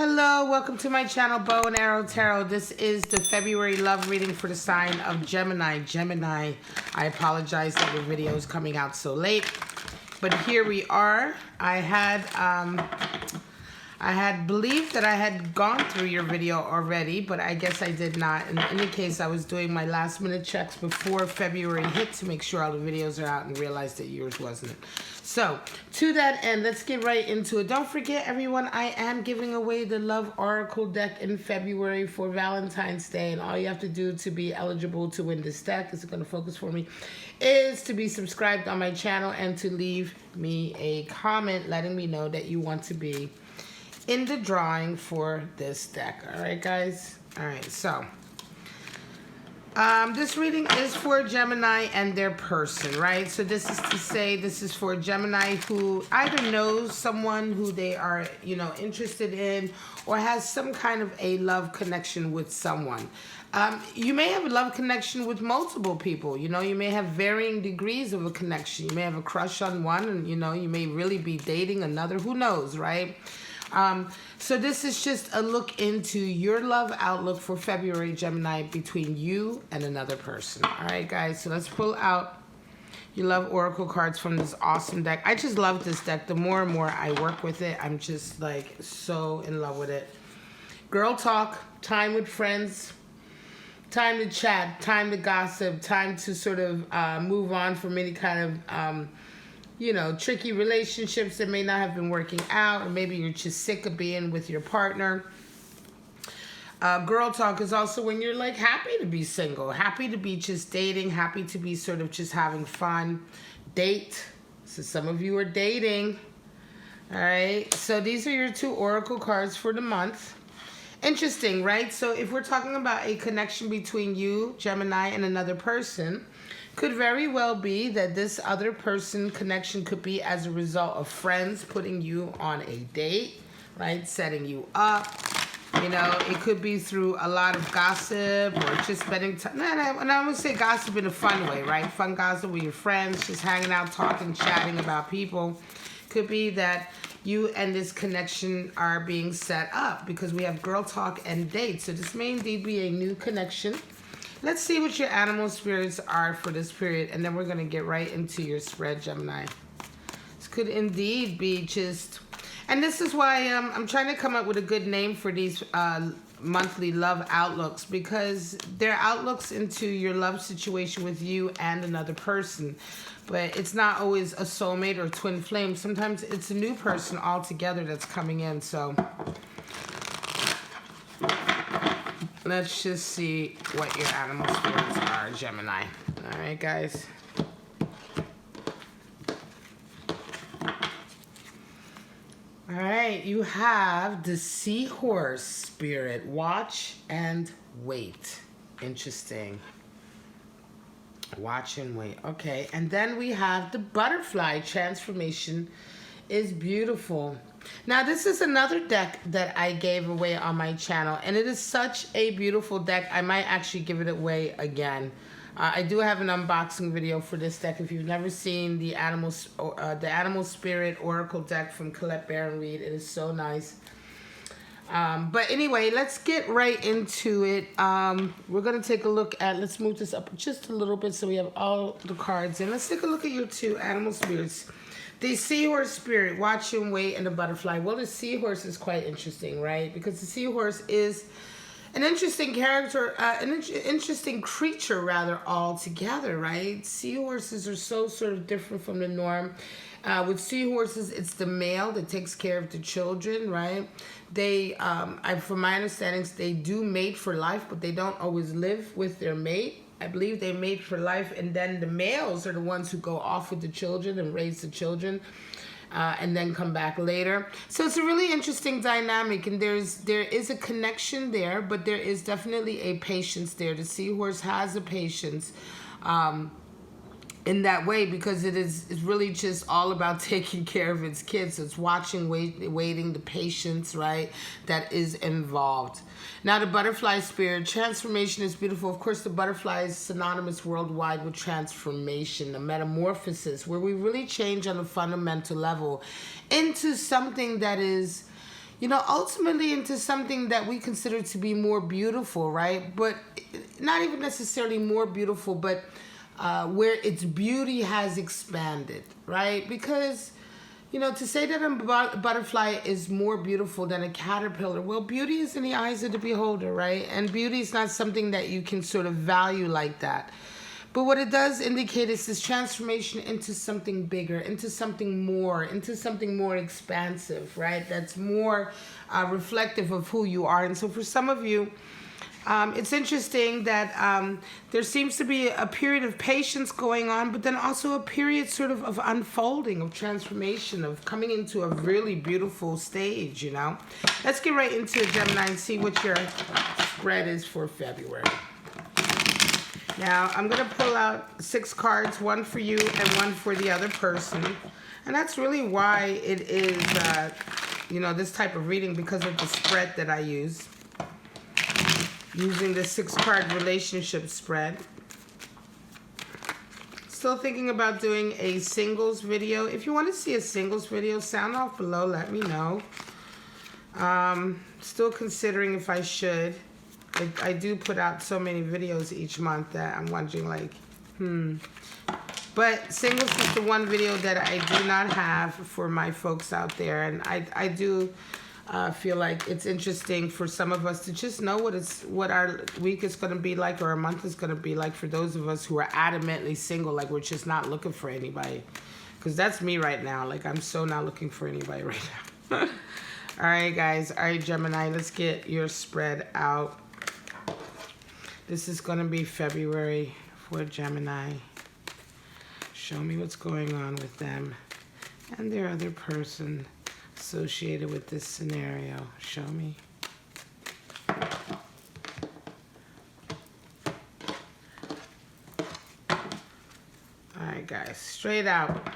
Hello, welcome to my channel, Bow and Arrow Tarot. This is the February love reading for the sign of Gemini. Gemini, I apologize that the video is coming out so late, but here we are. I had believed that I had gone through your video already, but I guess I did not. In any case, I was doing my last minute checks before February hit to make sure all the videos are out and realized that yours wasn't. So, to that end, let's get right into it. Don't forget, everyone, I am giving away the Love Oracle deck in February for Valentine's Day, and all you have to do to be eligible to win this deck, is it going to focus for me, is to be subscribed on my channel and to leave me a comment letting me know that you want to be in the drawing for this deck. All right, guys? All right, so this reading is for Gemini and their person, right? So this is to say this is for Gemini who either knows someone who they are, interested in, or has some kind of a love connection with someone. You may have a love connection with multiple people. You may have varying degrees of a connection. You may have a crush on one, and, you may really be dating another. Who knows, right? So this is just a look into your love outlook for February, Gemini, between you and another person. All right, guys, so let's pull out your love oracle cards from this awesome deck. I just love this deck. The more and more I work with it, I'm just like so in love with it. Girl talk, time with friends, time to chat, time to gossip, time to sort of move on from any kind of tricky relationships that may not have been working out, or maybe you're just sick of being with your partner. Girl talk is also when you're like happy to be single, happy to be just dating, happy to be sort of just having fun. Date. So some of you are dating. All right. So these are your two oracle cards for the month. Interesting, right? So if we're talking about a connection between you, Gemini, and another person, could very well be that this other person connection could be as a result of friends putting you on a date, right? Setting you up. It could be through a lot of gossip or just spending time. And I would say gossip in a fun way, right? Fun gossip with your friends, just hanging out, talking, chatting about people. Could be that you and this connection are being set up because we have girl talk and date. So this may indeed be a new connection. Let's see what your animal spirits are for this period, and then we're going to get right into your spread, Gemini. This could indeed be just... And this is why I'm trying to come up with a good name for these monthly love outlooks, because they're outlooks into your love situation with you and another person. But it's not always a soulmate or twin flame. Sometimes it's a new person altogether that's coming in, so... Let's just see what your animal spirits are, Gemini. All right, guys. All right, you have the seahorse spirit. Watch and wait. Interesting. Watch and wait. Okay, and then we have the butterfly. Transformation is beautiful. Now, this is another deck that I gave away on my channel, and it is such a beautiful deck. I might actually give it away again. I do have an unboxing video for this deck. If you've never seen the Animal Spirit Oracle deck from Colette Baron Reed, it is so nice. But anyway, let's get right into it. We're going to take a look at, let's move this up just a little bit so we have all the cards in. Let's take a look at your two animal spirits. The seahorse spirit, watch and wait, and the butterfly. Well, the seahorse is quite interesting, right? Because the seahorse is an interesting character, an interesting creature, rather, altogether, right? Seahorses are so sort of different from the norm. With seahorses, it's the male that takes care of the children, right? They, from my understanding, they do mate for life, but they don't always live with their mate. I believe they mate for life, and then the males are the ones who go off with the children and raise the children, and then come back later. So it's a really interesting dynamic, and there is a connection there, but there is definitely a patience there. The seahorse has a patience in that way, because it's really just all about taking care of its kids. So it's watching, waiting, the patience, right, that is involved. Now, the butterfly spirit, transformation is beautiful. Of course, the butterfly is synonymous worldwide with transformation, a metamorphosis, where we really change on a fundamental level into something that is ultimately into something that we consider to be more beautiful, right? But not even necessarily more beautiful, but where its beauty has expanded, right? Because, to say that a butterfly is more beautiful than a caterpillar, well, beauty is in the eyes of the beholder, right? And beauty is not something that you can sort of value like that. But what it does indicate is this transformation into something bigger, into something more expansive, right? That's more reflective of who you are. And so for some of you, it's interesting that there seems to be a period of patience going on, but then also a period sort of unfolding, of transformation, of coming into a really beautiful stage, Let's get right into it, Gemini, and see what your spread is for February. Now, I'm going to pull out 6 cards, one for you and one for the other person. And that's really why it is, this type of reading, because of the spread that I use. Using the 6-card relationship spread. Still thinking about doing a singles video. If you want to see a singles video, sound off below, let me know. Still considering if I should. I do put out so many videos each month that I'm wondering, But singles is the one video that I do not have for my folks out there. And I do feel like it's interesting for some of us to just know what our week is going to be like, or our month is going to be like, for those of us who are adamantly single, like we're just not looking for anybody. Because that's me right now. Like, I'm so not looking for anybody right now. All right, guys. All right, Gemini, let's get your spread out. This is going to be February for Gemini. Show me what's going on with them and their other person associated with this scenario. Show me. All right, guys, straight out.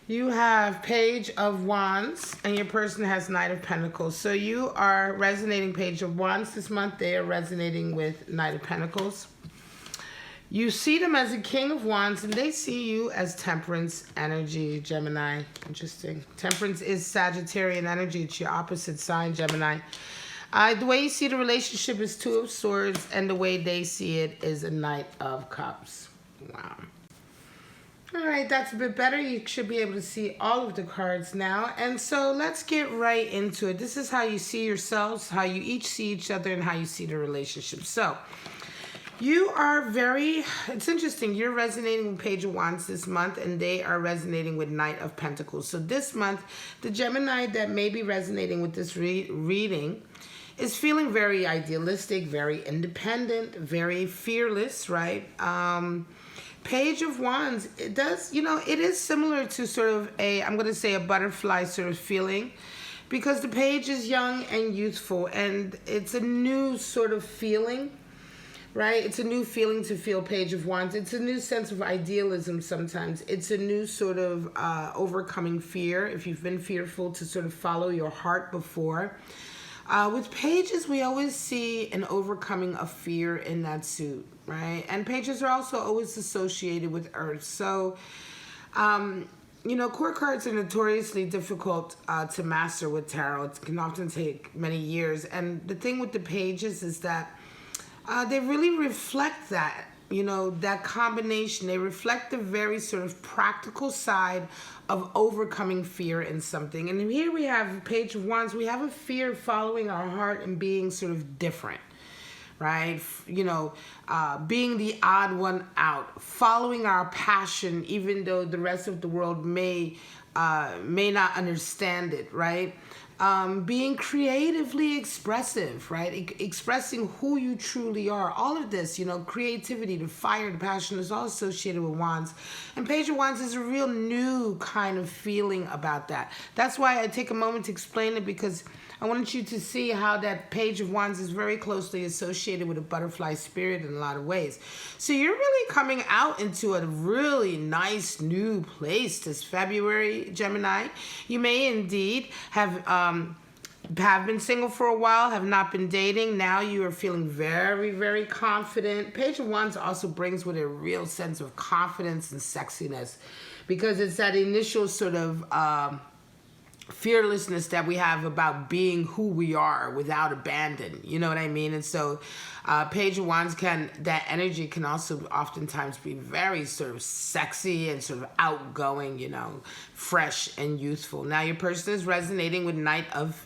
You have Page of Wands, and your person has Knight of Pentacles. So you are resonating Page of Wands this month. They are resonating with Knight of Pentacles. You see them as a King of Wands, and they see you as Temperance energy, Gemini. Interesting. Temperance is Sagittarian energy. It's your opposite sign, Gemini. The way you see the relationship is 2 of Swords, and the way they see it is a Knight of Cups. Wow. All right, that's a bit better. You should be able to see all of the cards now. And so let's get right into it. This is how you see yourselves, how you each see each other, and how you see the relationship. So you are it's interesting. You're resonating with Page of Wands this month, and they are resonating with Knight of Pentacles. So this month, the Gemini that may be resonating with this reading is feeling very idealistic, very independent, very fearless, right? Page of Wands, it does, it is similar to sort of I'm going to say a butterfly sort of feeling, because the page is young and youthful, and it's a new sort of feeling, right? It's a new feeling to feel Page of Wands. It's a new sense of idealism sometimes. It's a new sort of overcoming fear, if you've been fearful, to sort of follow your heart before. With pages, we always see an overcoming of fear in that suit, right? And pages are also always associated with Earth. So, court cards are notoriously difficult to master with tarot. It can often take many years. And the thing with the pages is that they really reflect that, that combination. They reflect the very sort of practical side of overcoming fear in something. And here we have Page of Wands. We have a fear following our heart and being sort of different, right? Being the odd one out, following our passion, even though the rest of the world may not understand it, right? Being creatively expressive, right? Expressing who you truly are. All of this, creativity, the fire, the passion is all associated with Wands. And Page of Wands is a real new kind of feeling about that. That's why I take a moment to explain it, because I want you to see how that Page of Wands is very closely associated with a butterfly spirit in a lot of ways. So you're really coming out into a really nice new place this February, Gemini. You may indeed have been single for a while, have not been dating. Now you are feeling very, very confident. Page of Wands also brings with it a real sense of confidence and sexiness, because it's that initial sort of fearlessness that we have about being who we are without abandon. You know what I mean? And so Page of Wands that energy can also oftentimes be very sort of sexy and sort of outgoing, you know, fresh and youthful. Now your person is resonating with Knight of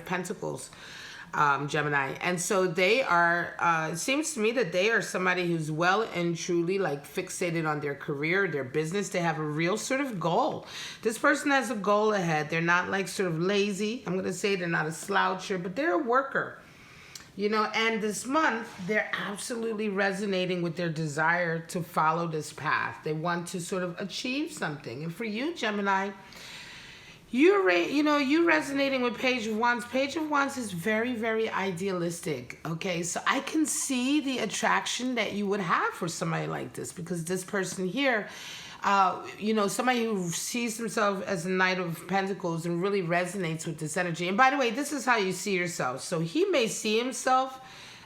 Pentacles. Gemini. And so they are, it seems to me that they are somebody who's well and truly like fixated on their career, their business. They have a real sort of goal. This person has a goal ahead. They're not like sort of lazy. I'm going to say they're not a sloucher, but they're a worker. You know, and this month, they're absolutely resonating with their desire to follow this path. They want to sort of achieve something. And for you, Gemini, you resonating with Page of Wands. Page of Wands is very, very idealistic. Okay, so I can see the attraction that you would have for somebody like this, because this person here, somebody who sees themselves as a Knight of Pentacles and really resonates with this energy. And by the way, this is how you see yourself. So he may see himself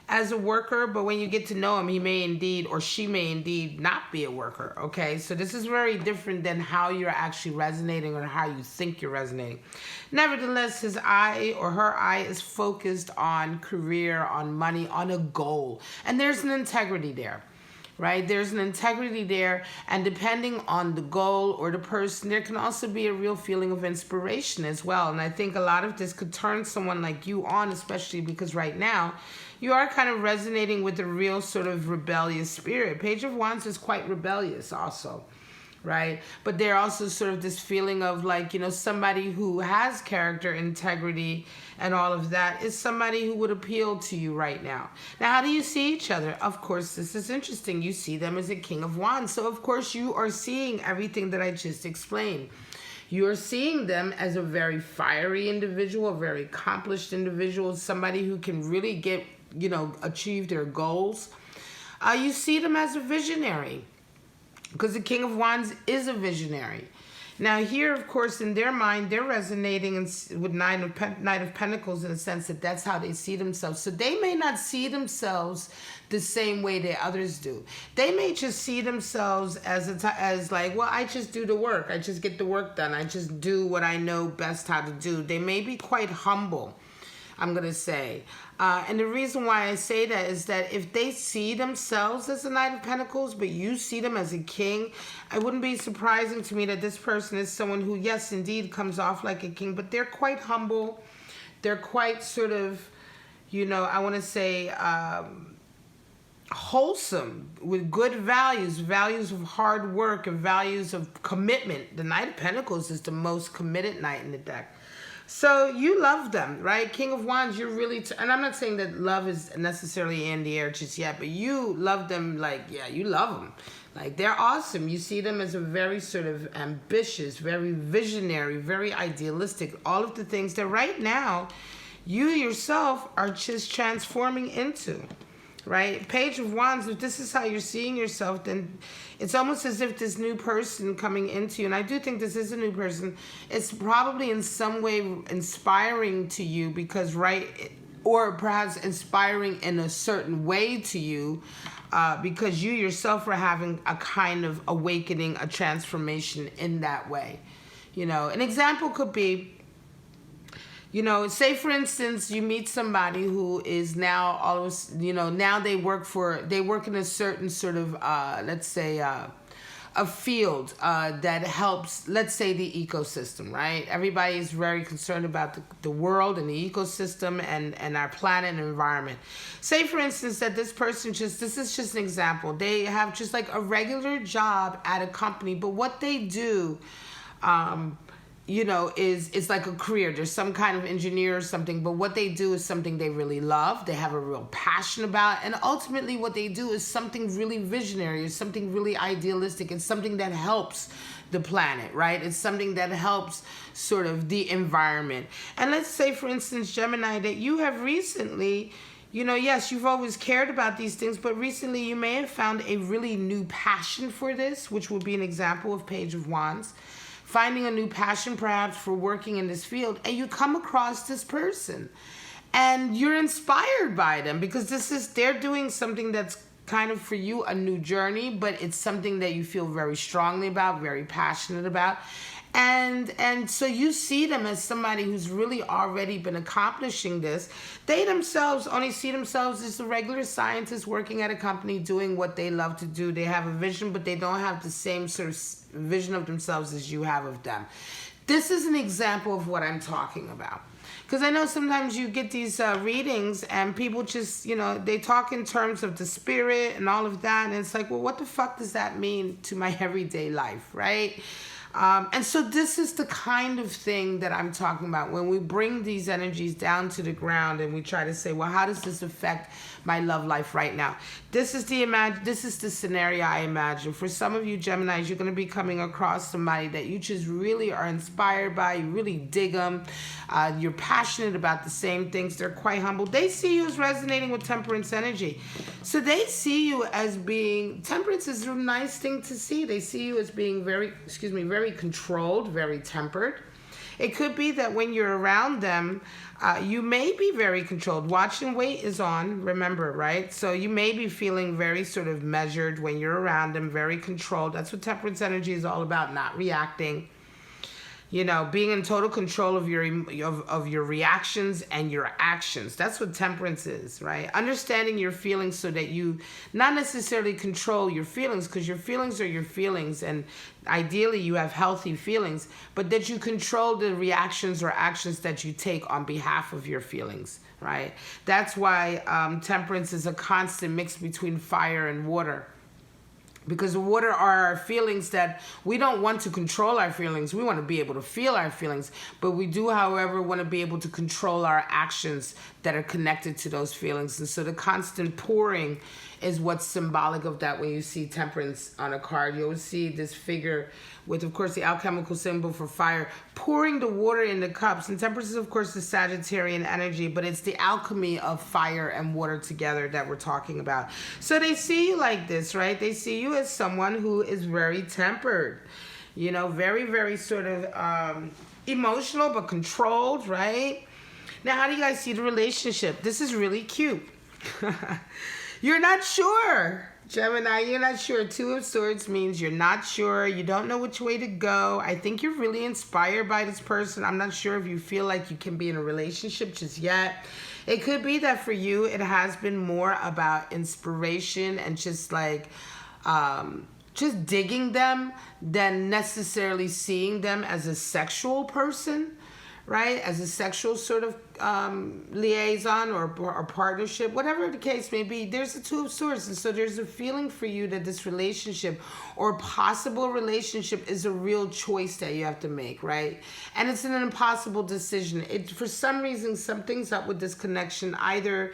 as a worker, but when you get to know him, he may indeed, or she may indeed not be a worker, okay? So this is very different than how you're actually resonating or how you think you're resonating. Nevertheless, his eye or her eye is focused on career, on money, on a goal. And there's an integrity there, right? There's an integrity there, and depending on the goal or the person, there can also be a real feeling of inspiration as well. And I think a lot of this could turn someone like you on, especially because right now, you are kind of resonating with a real sort of rebellious spirit. Page of Wands is quite rebellious also, right? But they're also sort of this feeling of like, somebody who has character, integrity, and all of that is somebody who would appeal to you right now. Now, how do you see each other? Of course, this is interesting. You see them as a King of Wands. So, of course, you are seeing everything that I just explained. You are seeing them as a very fiery individual, a very accomplished individual, somebody who can really achieve their goals. You see them as a visionary, because the King of Wands is a visionary. Now here, of course, in their mind, they're resonating with Knight of Pentacles in the sense that that's how they see themselves. So they may not see themselves the same way that others do. They may just see themselves as like, well, I just do the work. I just get the work done. I just do what I know best how to do. They may be quite humble, I'm going to say. And the reason why I say that is that if they see themselves as a Knight of Pentacles, but you see them as a king, it wouldn't be surprising to me that this person is someone who, yes, indeed, comes off like a king, but they're quite humble. They're quite sort of, I want to say, wholesome, with good values of hard work and values of commitment. The Knight of Pentacles is the most committed knight in the deck. So you love them, right? King of Wands, you're really, and I'm not saying that love is necessarily in the air just yet, but you love them like, yeah, you love them. Like, they're awesome. You see them as a very sort of ambitious, very visionary, very idealistic, all of the things that right now you yourself are just transforming into. Right? Page of Wands, if this is how you're seeing yourself, then it's almost as if this new person coming into you, and I do think this is a new person, it's probably in some way inspiring to you because, or perhaps inspiring in a certain way to you because you yourself are having a kind of awakening, a transformation in that way. An example could be, say for instance, you meet somebody who is now always, now they work in a certain sort of, let's say, a field that helps, let's say, the ecosystem, right? Everybody is very concerned about the world and the ecosystem and our planet and environment. Say for instance that this person this is just an example. They have just like a regular job at a company, but what they do, is like a career. There's some kind of engineer or something, but what they do is something they really love. They have a real passion about, and ultimately what they do is something really visionary. It's something really idealistic. It's something that helps the planet, right? It's something that helps sort of the environment. And let's say, for instance, Gemini, that you have recently, yes, you've always cared about these things, but recently you may have found a really new passion for this, which would be an example of Page of Wands. Finding a new passion perhaps for working in this field, and you come across this person and you're inspired by them because they're doing something that's kind of for you a new journey, but it's something that you feel very strongly about, very passionate about. And so you see them as somebody who's really already been accomplishing this. They themselves only see themselves as a regular scientist working at a company doing what they love to do. They have a vision, but they don't have the same sort of vision of themselves as you have of them. This is an example of what I'm talking about. Because I know sometimes you get these readings and people just, they talk in terms of the spirit and all of that. And it's like, well, what the fuck does that mean to my everyday life, right? And so this is the kind of thing that I'm talking about when we bring these energies down to the ground and we try to say, well, how does this affect my love life right now? This is the scenario I imagine. For some of you Geminis, you're going to be coming across somebody that you just really are inspired by. You really dig them. You're passionate about the same things. They're quite humble. They see you as resonating with temperance energy. So they see you as being, temperance is a nice thing to see. They see you as being very controlled, very tempered. It could be that when you're around them, you may be very controlled. Watch and wait is on, remember, right? So you may be feeling very sort of measured when you're around them, very controlled. That's what temperance energy is all about, not reacting. Being in total control of your reactions and your actions. That's what temperance is, right? Understanding your feelings so that you not necessarily control your feelings, because your feelings are your feelings, and ideally you have healthy feelings, but that you control the reactions or actions that you take on behalf of your feelings, right? That's why temperance is a constant mix between fire and water. Because water are our feelings that we don't want to control our feelings. We want to be able to feel our feelings. But we do, however, want to be able to control our actions that are connected to those feelings. And so the constant pouring is what's symbolic of that. When you see temperance on a card, you'll see this figure with, of course, the alchemical symbol for fire, pouring the water in the cups. And temperance is, of course, the Sagittarian energy, but it's the alchemy of fire and water together that we're talking about. So they see you like this, right? They see you as someone who is very tempered, very, very sort of emotional, but controlled, right? Now, how do you guys see the relationship? This is really cute. You're not sure. Gemini, you're not sure. Two of Swords means you're not sure. You don't know which way to go. I think you're really inspired by this person. I'm not sure if you feel like you can be in a relationship just yet. It could be that for you, it has been more about inspiration and just like, just digging them than necessarily seeing them as a sexual person, right? As a sexual sort of liaison or partnership, whatever the case may be. There's the Two of Swords, and so there's a feeling for you that this relationship or possible relationship is a real choice that you have to make, right? And it's an impossible decision. For some reason, something's up with this connection. Either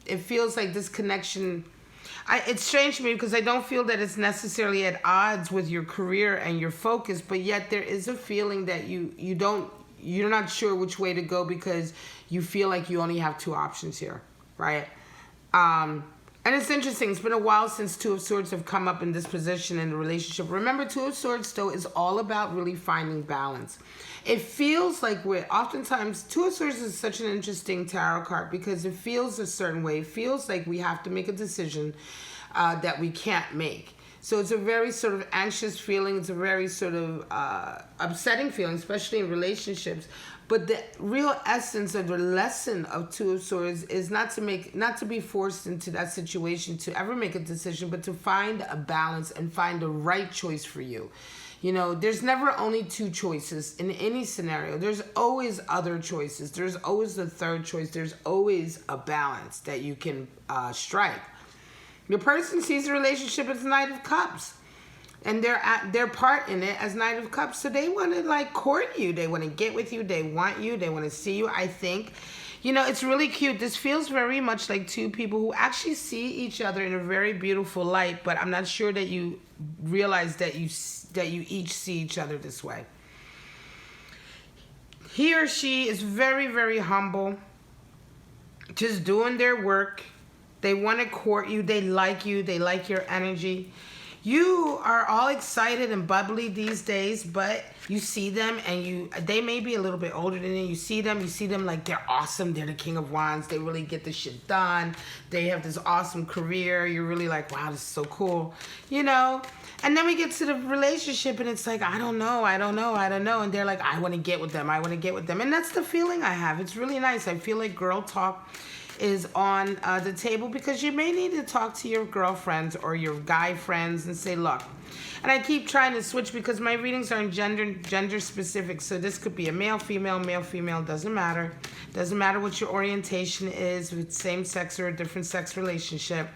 it feels like this connection, it's strange to me because I don't feel that it's necessarily at odds with your career and your focus, but yet there is a feeling that you're not sure which way to go because you feel like you only have two options here, right? And it's interesting. It's been a while since Two of Swords have come up in this position in a relationship. Remember, Two of Swords, though, is all about really finding balance. It feels like oftentimes, Two of Swords is such an interesting tarot card because it feels a certain way. It feels like we have to make a decision that we can't make. So it's a very sort of anxious feeling. It's a very sort of upsetting feeling, especially in relationships. But the real essence of the lesson of Two of Swords is not to be forced into that situation to ever make a decision, but to find a balance and find the right choice for you. There's never only two choices in any scenario. There's always other choices. There's always the third choice. There's always a balance that you can strike. Your person sees the relationship as Knight of Cups, and their part in it as Knight of Cups. So they want to court you. They want to get with you. They want you. They want to see you. I think, it's really cute. This feels very much like two people who actually see each other in a very beautiful light. But I'm not sure that you realize that you each see each other this way. He or she is very, very humble, just doing their work. They want to court you. They like you. They like your energy. You are all excited and bubbly these days, but you see them and they may be a little bit older than you. You see them like they're awesome. They're the king of wands. They really get this shit done. They have this awesome career. You're really like, wow, this is so cool, you know? And then we get to the relationship and it's like, I don't know. And they're like, I want to get with them. And that's the feeling I have. It's really nice. I feel like girl talk is on the table, because you may need to talk to your girlfriends or your guy friends and say, look, and I keep trying to switch because my readings are in gender specific, so this could be a male, female, doesn't matter what your orientation is, if it's same sex or a different sex relationship.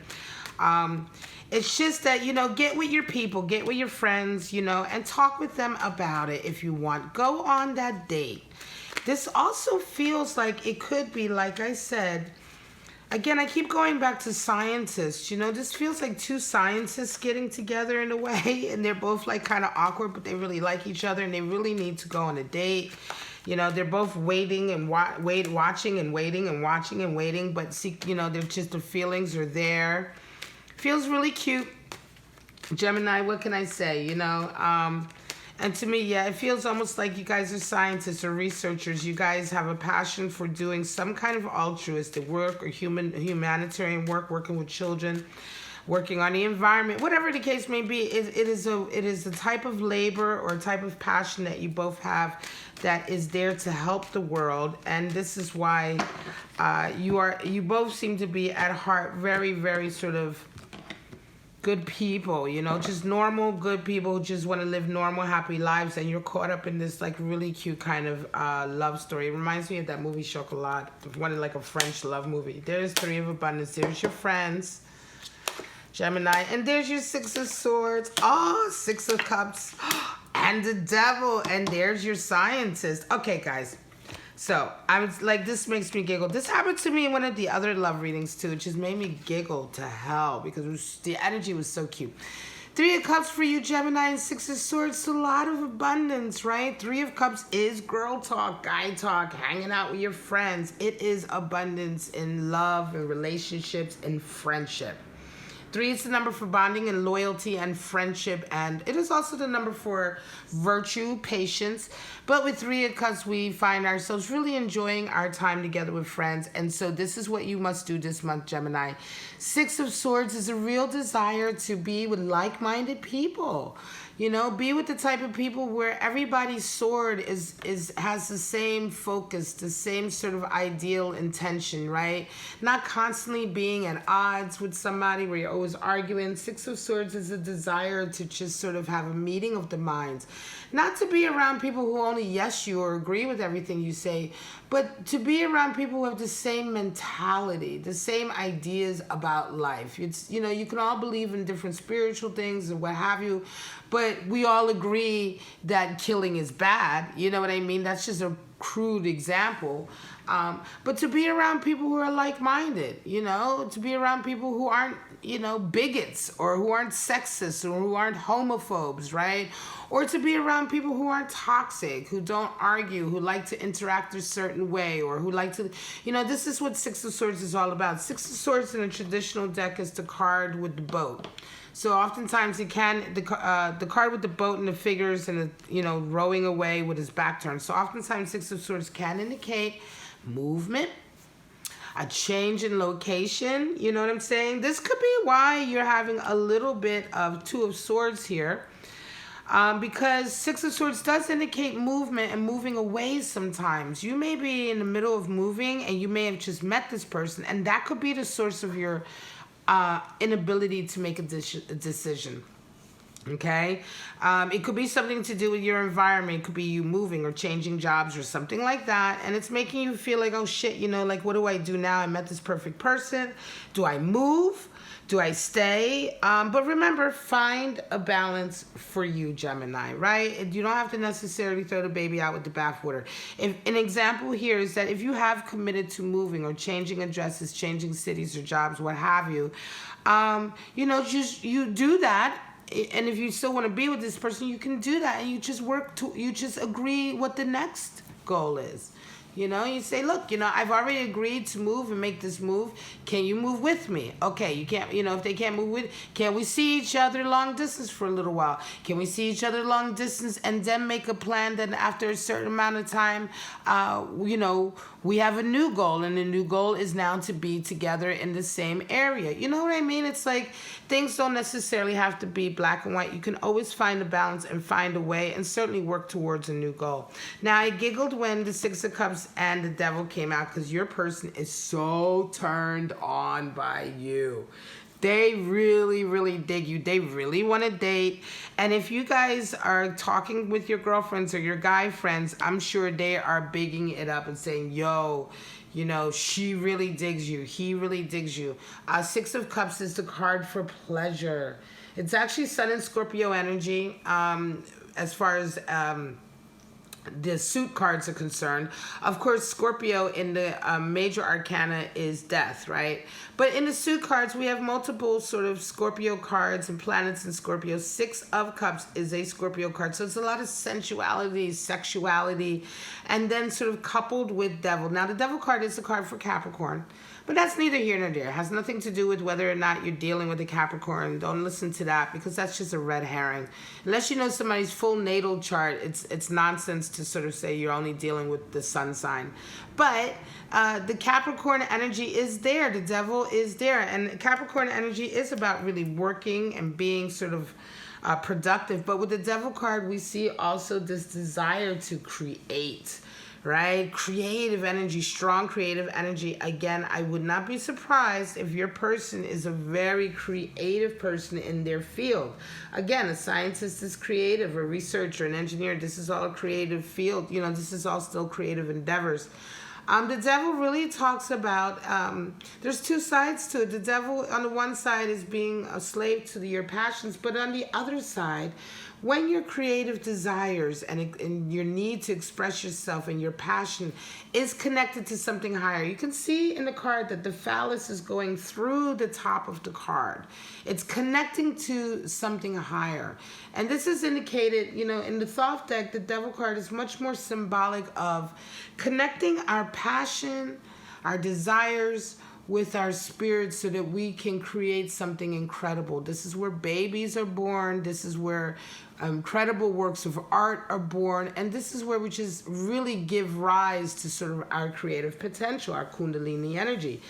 It's just that, you know, get with your people, get with your friends, you know, and talk with them about it if you want. Go on that date. This also feels like it could be, like I said, again, I keep going back to scientists. You know, this feels like two scientists getting together in a way, and they're both like kind of awkward, but they really like each other, and they really need to go on a date. You know, they're both waiting and watching and waiting, but see, you know, they're just, the feelings are there. Feels really cute. Gemini, what can I say? You know, and to me, yeah, it feels almost like you guys are scientists or researchers. You guys have a passion for doing some kind of altruistic work or humanitarian work, working with children, working on the environment, whatever the case may be. It is a type of labor or a type of passion that you both have that is there to help the world. And this is why you both seem to be at heart very, very sort of good people, you know, just normal good people who just want to live normal, happy lives, and you're caught up in this like really cute kind of love story. It reminds me of that movie Chocolat, one like a French love movie. There's Three of Abundance. There's your friends, Gemini, and there's your Six of Swords. Oh, Six of Cups, and the Devil, and there's your Scientist. Okay, guys. So, I was like, this makes me giggle. This happened to me in one of the other love readings, too. It just made me giggle to hell because the energy was so cute. Three of Cups for you, Gemini, and Six of Swords. A lot of abundance, right? Three of Cups is girl talk, guy talk, hanging out with your friends. It is abundance in love and relationships and friendship. 3 is the number for bonding and loyalty and friendship, and it is also the number for virtue, patience. But with 3 of Cups, we find ourselves really enjoying our time together with friends, and so this is what you must do this month, Gemini. 6 of Swords is a real desire to be with like-minded people. You know, be with the type of people where everybody's sword has the same focus, the same sort of ideal intention, right? Not constantly being at odds with somebody where you're always arguing. 6 of Swords is a desire to just sort of have a meeting of the minds. Not to be around people who only yes you or agree with everything you say, but to be around people who have the same mentality, the same ideas about life. It's, you know, you can all believe in different spiritual things and what have you, but we all agree that killing is bad. You know what I mean? That's just a crude example. But to be around people who are like-minded, you know, to be around people who aren't, you know, bigots or who aren't sexist or who aren't homophobes, right? Or to be around people who aren't toxic, who don't argue, who like to interact a certain way, or who like to, you know, this is what 6 of Swords is all about. 6 of Swords in a traditional deck is the card with the boat. So oftentimes it can, the card with the boat and the figures and the, you know, rowing away with his back turned. So oftentimes 6 of Swords can indicate movement, a change in location. You know what I'm saying? This could be why you're having a little bit of 2 of Swords here. Because 6 of Swords does indicate movement and moving away sometimes. You may be in the middle of moving and you may have just met this person, and that could be the source of your inability to make a decision. Okay? It could be something to do with your environment. It could be you moving or changing jobs or something like that. And it's making you feel like, oh shit, you know, like, what do I do now? I met this perfect person. Do I move? Do I stay? But remember, find a balance for you, Gemini, right? You don't have to necessarily throw the baby out with the bathwater. An example here is that if you have committed to moving or changing addresses, changing cities or jobs, what have you, you know, you do that. And if you still want to be with this person, you can do that. And you just you just agree what the next goal is. You say, look, I've already agreed to move and make this move. Can you move with me? Okay, you can't, if they can't move with, can we see each other long distance for a little while? Can we see each other long distance and then make a plan that after a certain amount of time, we have a new goal, and the new goal is now to be together in the same area. You know what I mean? It's like things don't necessarily have to be black and white. You can always find a balance and find a way and certainly work towards a new goal. Now, I giggled when the Six of Cups and the Devil came out because your person is so turned on by you. They really, really dig you. They really want to date. And if you guys are talking with your girlfriends or your guy friends, I'm sure they are bigging it up and saying, yo, she really digs you. He really digs you. Six of Cups is the card for pleasure. It's actually Sun and Scorpio energy as far as the suit cards are concerned. Of course, Scorpio in the major arcana is death, right? But in the suit cards, we have multiple sort of Scorpio cards and planets in Scorpio. Six of Cups is a Scorpio card. So it's a lot of sensuality, sexuality, and then sort of coupled with Devil. Now, the Devil card is a card for Capricorn. But that's neither here nor there. It has nothing to do with whether or not you're dealing with a Capricorn. Don't listen to that because that's just a red herring. Unless you know somebody's full natal chart, it's nonsense to sort of say you're only dealing with the sun sign. But the Capricorn energy is there. The Devil is there. And Capricorn energy is about really working and being sort of productive. But with the Devil card, we see also this desire to create. Right? Creative energy, strong creative energy. Again, I would not be surprised if your person is a very creative person in their field. Again, a scientist is creative, a researcher, an engineer. This is all a creative field. This is all still creative endeavors. The Devil really talks about, there's two sides to it. The Devil on the one side is being a slave to your passions, but on the other side, when your creative desires and your need to express yourself and your passion is connected to something higher, you can see in the card that the phallus is going through the top of the card. It's connecting to something higher. And this is indicated, in the Thoth deck, the Devil card is much more symbolic of connecting our passion, our desires, with our spirit so that we can create something incredible. This is where babies are born. This is where incredible works of art are born. And this is where we just really give rise to sort of our creative potential, our Kundalini energy.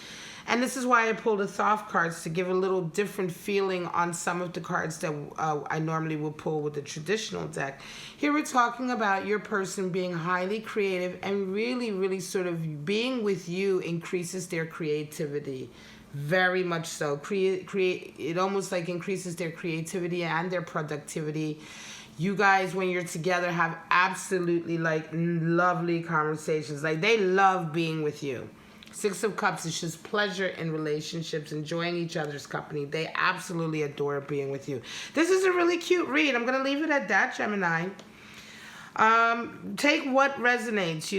And this is why I pulled the Thoth cards to give a little different feeling on some of the cards that I normally would pull with the traditional deck. Here we're talking about your person being highly creative and really, really sort of being with you increases their creativity. Very much so. It almost like increases their creativity and their productivity. You guys, when you're together, have absolutely like lovely conversations. Like they love being with you. Six of Cups is just pleasure in relationships, enjoying each other's company. They absolutely adore being with you. This is a really cute read. I'm going to leave it at that, Gemini. Take what resonates,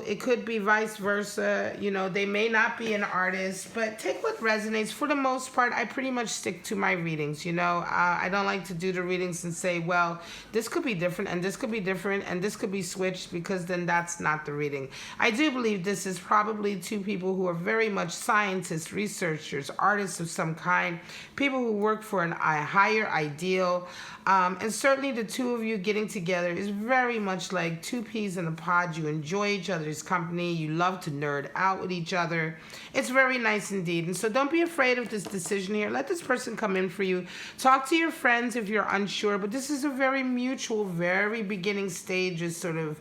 it could be vice versa, they may not be an artist, but take what resonates. For the most part, I pretty much stick to my readings, I don't like to do the readings and say, well, this could be different and this could be different and this could be switched, because then that's not the reading. I do believe this is probably two people who are very much scientists, researchers, artists of some kind, people who work for a higher ideal, and certainly the two of you getting together is very much like two peas in a pod. You enjoy each other's company. You love to nerd out with each other. It's very nice indeed. And so don't be afraid of this decision here. Let this person come in for you. Talk to your friends if you're unsure. But this is a very mutual, very beginning stages sort of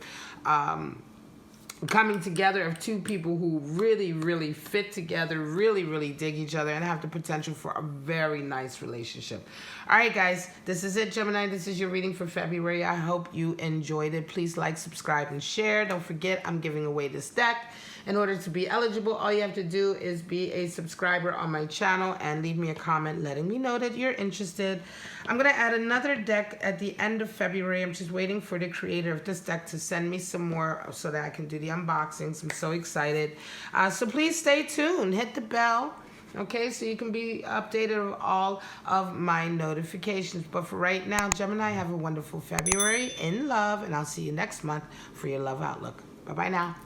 coming together of two people who really, really fit together, really, really dig each other, and have the potential for a very nice relationship. All right, guys, this is it, Gemini. This is your reading for February. I hope you enjoyed it. Please like, subscribe, and share. Don't forget, I'm giving away this deck. In order to be eligible, all you have to do is be a subscriber on my channel and leave me a comment letting me know that you're interested. I'm going to add another deck at the end of February. I'm just waiting for the creator of this deck to send me some more so that I can do the unboxings. I'm so excited. So please stay tuned. Hit the bell. Okay, so you can be updated of all of my notifications. But for right now, Gemini, have a wonderful February in love, and I'll see you next month for your love outlook. Bye-bye now.